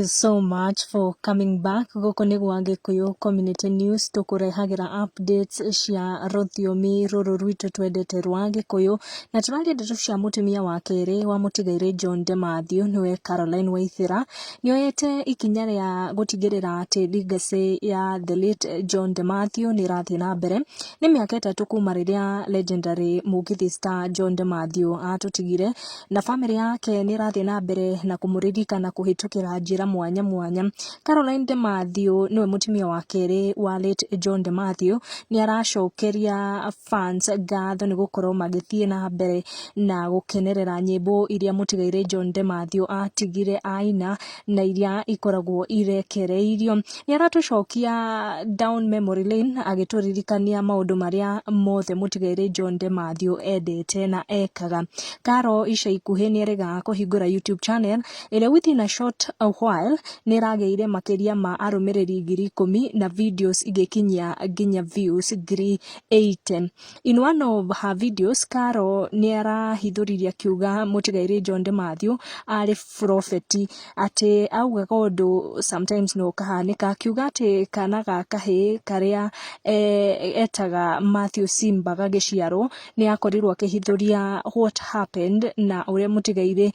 So much for coming back. Goko ni gwa Gikuyu Community News tukurehagira updates cia rũthiomi rũrũ rwitũ twendete rwa Gikuyu na tũraria ndeto cia mũtumia wa kerĩ wa mũtigairĩ John Demathew niwe Caroline Waithira nĩoyete ikinya rĩa gũtigĩrĩra atĩ legacy ya the late John Demathew nĩ rathiĩ na mbere. Nĩ mĩaka ĩtatũ kuma rĩrĩa legendary mũgithi star John Demathew atũtigire na family yake nĩ rathiĩ na mbere na kũmũririkana kũhĩtũkĩra njĩra mwanya mwanya. Caroline Demathew niwe mutumia wa kerĩ wa late John Demathew ni aracokeria fans ngatho ni gukorwo magĩthiĩ na mbere na gũkenerera nyĩmbo iria mũtigairĩ John Demathew atigire aina na iria ikoragwo irekereirio. Ni aratucokia down memory lane agĩtũririkania maũndũ marĩa mothe mũtigairĩ John Demathew endete na ekaga. Caro ica ikuhĩ nĩ erĩga kũhingũra YouTube channel ĩrĩa within a short while nĩ rageire makĩria ma arũmĩrĩri 10,000 na videos igĩkinyia nginya views 80. In one of her videos, Caro nĩ arahithũririe akiuga mũtigairĩ John Demathew arĩ prophet, atĩ augaga ũndũ sometimes no kahanĩka, akiuga atĩ kana ga kahĩ karĩa etaga Mathew Simba gagĩciarwo nĩ akorirwo akĩhithũria what happened na ũrĩa mũtigairĩ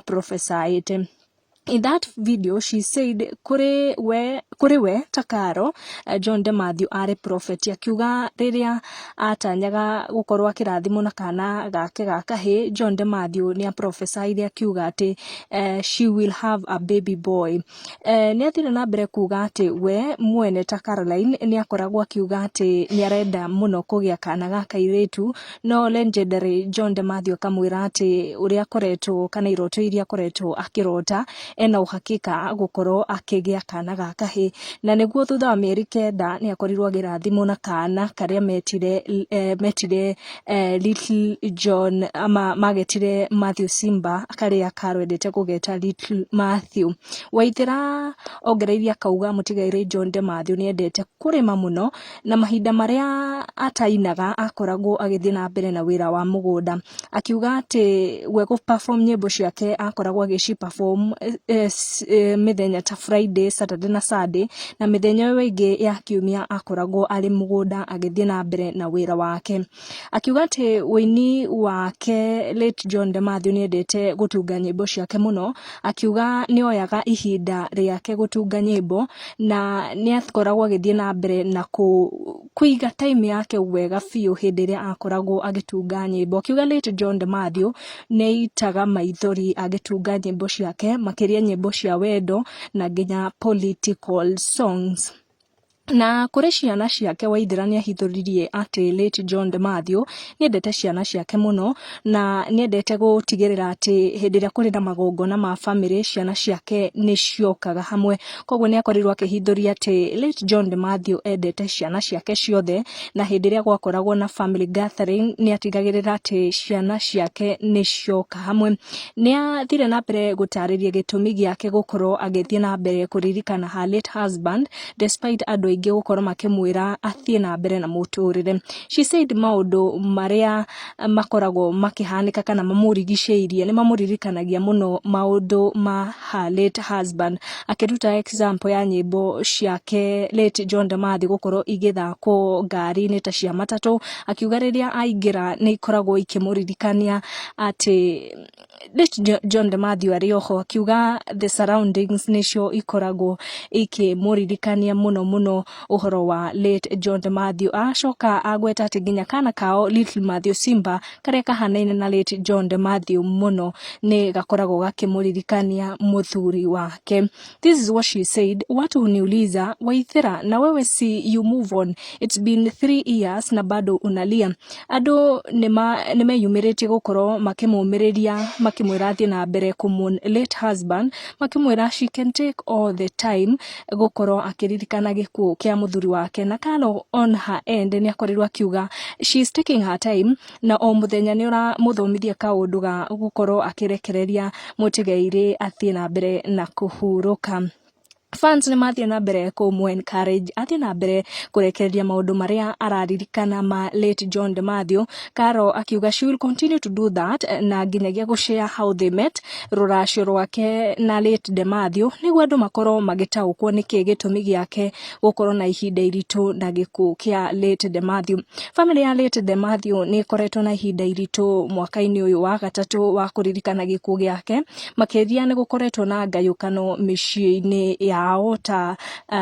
prophesied. In that video, she said, kuri we takaro, John Demathew are prophet. Akiuga rĩrĩa atanyaga gukorwo akĩrathimwo na kana gake gakahe, John Demathew nĩ prophesied akiuga atĩ she will have a baby boy. Nĩ athire na mbere kuga atĩ we mwene ta Caroline nĩ akoragwo akiuga atĩ nĩ arenda mũno kũgĩa kana gaka kairĩtu, no legendary John Demathew akamwĩra atĩ ũrĩa akoretwo kana iroto iria akoretwo akĩrota ena uhakika gukorwo akĩgĩa kana ga kahĩ, na nĩguo thutha wa mĩeri 9 nĩ akorirwo agĩrathimwo na kana karĩa metire little John ama magetire Mathew Simba karĩa karwendete kũgeta little Mathew. Waithira ongereiria kauga mũtigairĩ John Demathew nĩ endete kũrĩma mũno na mahinda marĩa atainaga akoragwo agĩthiĩ na mbere na wĩra wa mũgũnda. Akiuga atĩ we perform nyĩmbo ciake akoragwo agĩci perform mĩthenya ta Friday, Saturday na Sunday, na mĩthenya ĩyo ĩngĩ ya kiumia akoragwo arĩ mũgũnda agĩthiĩ na mbere na wĩra wake. Akiuga atĩ wĩini wake late John Demathew nĩ endete gũtunga nyĩmbo ciake mũno, akiuga nĩ oyaga ihinda rĩake gũtunga nyĩmbo na nĩ akoragwo agĩthiĩ na mbere na kũiga time yake wega biũ hĩndĩ ĩrĩa akoragwo agĩtunga nyĩmbo. Akiuga late John Demathew nĩ itaga maithori agĩtunga nyĩmbo ciake, makĩria nyĩmbo cia wendo na nginya political songs. Na kũrĩ ciana ciake Waithira nĩ ahithũririe atĩ late John Demathew nĩ endete ciana ciake mũno na nĩ endete gũtigĩrĩra atĩ hĩndĩ ĩrĩa kũrĩ na magongona ma family ciana ciake nĩ ciokaga hamwe. Koguo nĩ akorirwo akĩhithũria atĩ late John Demathew endete ciana ciake ciothe na hĩndĩ ĩrĩa gwakoragwo na family gathering nĩ atigagĩrĩra atĩ ciana ciake nĩ cioka hamwe. Nĩ athire na mbere gũtarĩria gĩtũmi gĩake gũkorwo agĩthiĩ na mbere kũririkana her late husband despite andũ gukorwo makĩmwĩra athiĩ na mbere na mũtũrĩre. She said maũndũ marĩa makoragwo makĩhanĩka kana mamũrigicĩirie nĩ mamũririkanagia mũno maũndũ ma her late husband, akĩruta example ya nyĩmbo ciake late John Demathew gũkorwo igĩthakwo ngari-inĩ ta cia matatũ. Akiuga rĩrĩa aingĩra nĩ ikoragwo ikĩmũririkania atĩ late John Demathew arĩ oho. Akiuga the surroundings nĩcio ikoragwo ikĩmũririkania mũno ũhoro wa late John Demathew. Acoka agweta atĩ nginya kana kao little Mathew Simba karĩa kahanaine na late John Demathew mũno nĩ gakoragwo gakĩmũririkania mũthuri wake. This is what she said. Watu huniuliza, Waithira, na wewe si you move on, it's been 3 years na bado unalia. Andũ nĩmeyumĩrĩtie gũkorwo makĩmũmĩrĩria makĩmwĩra athiĩ na mbere kũmũn late husband, makĩmwĩra she can take all the time gũkorwo akĩririkana gĩkuũ kĩa mũthuri wake. Na Caro on her end nĩ akorirwo akiuga she is taking her time na o mũthenya nĩ ũramũthomithia kaũndũ ga gũkorwo akĩrekereria mũtigairĩ athiĩ na mbere na kũhurũka. fans ni mathie na mbere kumwe encourage athie na mbere kurekereria maundu maria araririkana ma late John Demathew. Karo akiuga she will continue to do that na nginyagia gushare how they met ruracio rwake na late Demathew niguo andu makorwo magitaukwo niki gitumi giake gukorwo na ihinda iritu na gikuo kia late Demathew. Family ya late Demathew ni koretwo na ihinda iritu mwaka-ini uyu wa gatatu wa kuririkana gikuo giake, makiria ni gukoretwo na ngayukano micii-ini yao ta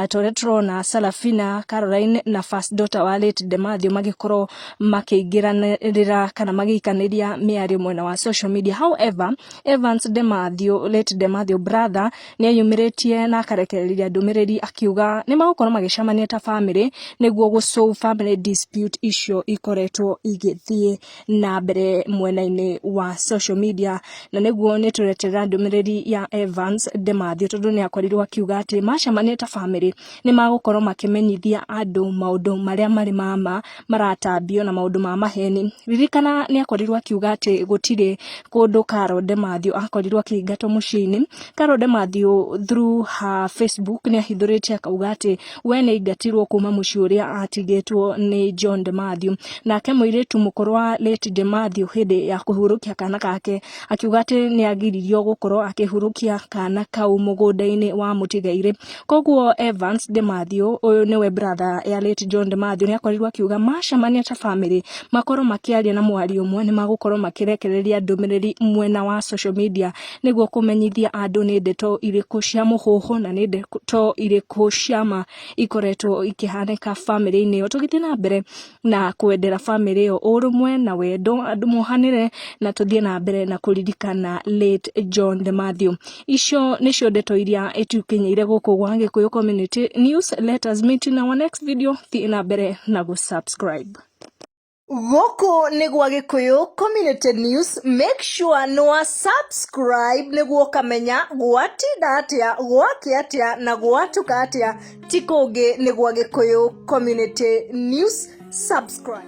Toretrona, Salafina, Caroline na first daughter wa late Demathew magikorwo makiingiranira kana magikaniria miario mwena wa social media. However, Evans Demathew, late Demathew brother, ni ayumiritie na akarekereria ndumiriri akiuga ni magukorwo magicamania ta family niguo gusolve family dispute issue ikoretwo igithie na mbere mwena-ini wa social media, na niguo ni turetera ndumiriri ya Evans Demathew tondu ni akorirwo akiuga ati macamania ta family ni magukorwo makimenyithia andu maundu maria mari mama maratambio na maundu ma maheni. Ririkana ni akorirwo akiuga ati gutire kundu Karo Demathew akorirwo akiingatwo muciini. Karo Demathew through her Facebook ni ahithuritie akauga ati we ni ingatirwo kuma mucii uria atigitwo ni John Demathew, nake muiritu mukuru wa late Demathew hindi ya kuhurukia kana kake akiuga ati ni agiririo gukorwo akihurukia kana kau mugunda-ini wa Mutigaire. Koguo Evans Demathew uyu niwe brother ya late John Demathew ni akorirwo akiuga macamania ta family makorwo makiaria na mwari umwe ni magukorwo makirekereria ndumiriri mwena wa social media niguo kumenyithia andu ni ndeto iriku cia muhuhu na ni ndeto iriku ciama ikoretwo ikihanika family-ini yo. Tugithie na mbere na kwendera family yo urumwe na wendo andu mohanire na tuthie na mbere na kuririkana late John Demathew. Icio nicio ndeto iria itukinyeire guku gwa Gikuyu Community News. Let us meet in our next video. Thie na mbere na subscribe. Goko nigwa Gikuyu Community News. Make sure no subscribe niguo kamenya gwatinda atia gwake atia na gwatuka atia tikungi nigwa Gikuyu Community News. Subscribe.